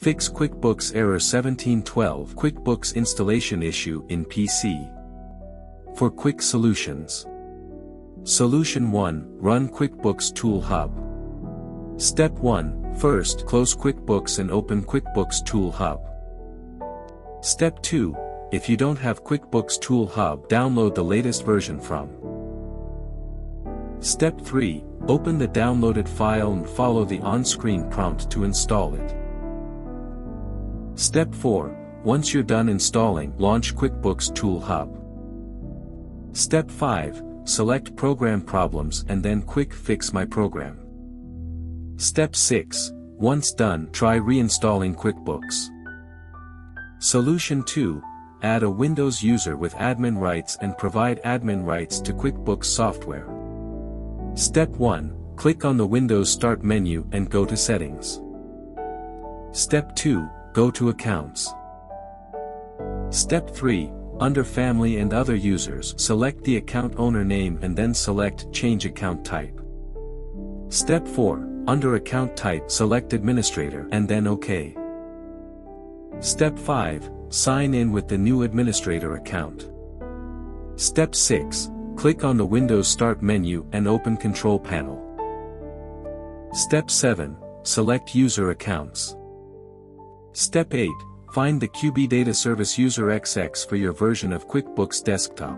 Fix QuickBooks Error 1712 QuickBooks Installation Issue in PC. For quick solutions. Solution 1. Run QuickBooks Tool Hub. Step 1. First, close QuickBooks and open QuickBooks Tool Hub. Step 2. If you don't have QuickBooks Tool Hub, download the latest version from. Step 3. Open the downloaded file and follow the on-screen prompt to install it. Step 4. Once you're done installing, launch QuickBooks Tool Hub. Step 5. Select Program Problems and then Quick Fix My Program. Step 6. Once done, try reinstalling QuickBooks. Solution 2. Add a Windows user with admin rights and provide admin rights to QuickBooks software. Step 1. Click on the Windows Start menu and go to Settings. Step 2. Go to Accounts. Step 3. Under Family and Other Users, select the account owner name and then select Change Account Type. Step 4. Under Account Type, select Administrator and then OK. Step 5. Sign in with the new administrator account. Step 6. Click on the Windows Start menu and open Control Panel. Step 7. Select User Accounts. Step 8. Find the QB Data Service User XX for your version of QuickBooks Desktop.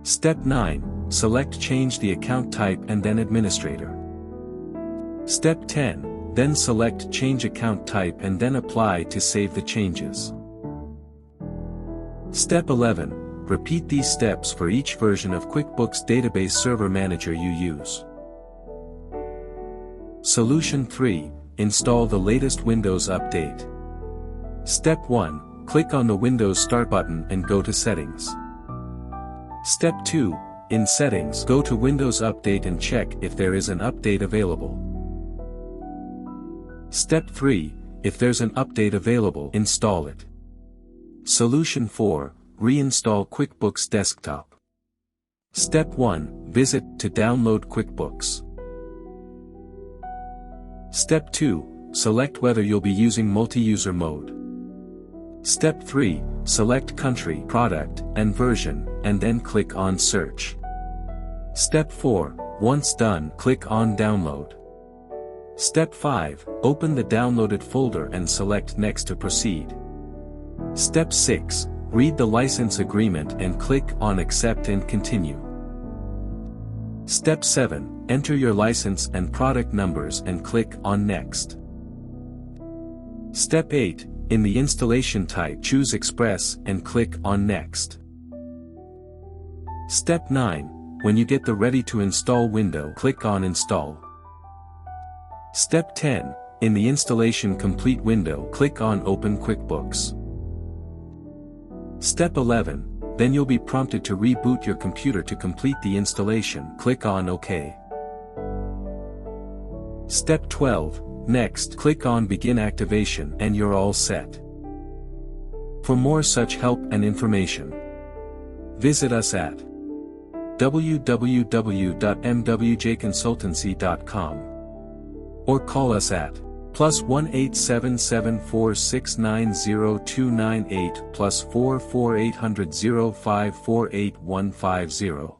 Step 9. Select Change the Account Type and then Administrator. Step 10. Then select Change Account Type and then Apply to save the changes. Step 11. Repeat these steps for each version of QuickBooks Database Server Manager you use. Solution 3. Install the latest Windows update. Step 1. Click on the Windows Start button and go to Settings. Step 2. In Settings, go to Windows Update and check if there is an update available. Step 3. If there's an update available, install it. Solution 4. Reinstall QuickBooks Desktop. Step 1. Visit to download QuickBooks. Step 2. Select whether you'll be using multi-user mode. Step 3. Select country, product, and version, and then click on Search. Step 4. Once done, click on Download. Step 5. Open the downloaded folder and select Next to proceed. Step 6. Read the license agreement and click on Accept and Continue. Step 7. Enter your license and product numbers and click on Next. Step 8. In the installation type, choose Express and click on Next. Step 9. When you get the Ready to Install window, click on Install. Step 10. In the Installation Complete window, click on Open QuickBooks. Step 11. Then you'll be prompted to reboot your computer to complete the installation. Click on OK. Step 12. Next, click on Begin Activation and you're all set. For more such help and information, visit us at www.mwjconsultancy.com or call us at +1 87746902298 +44 800 0548 150.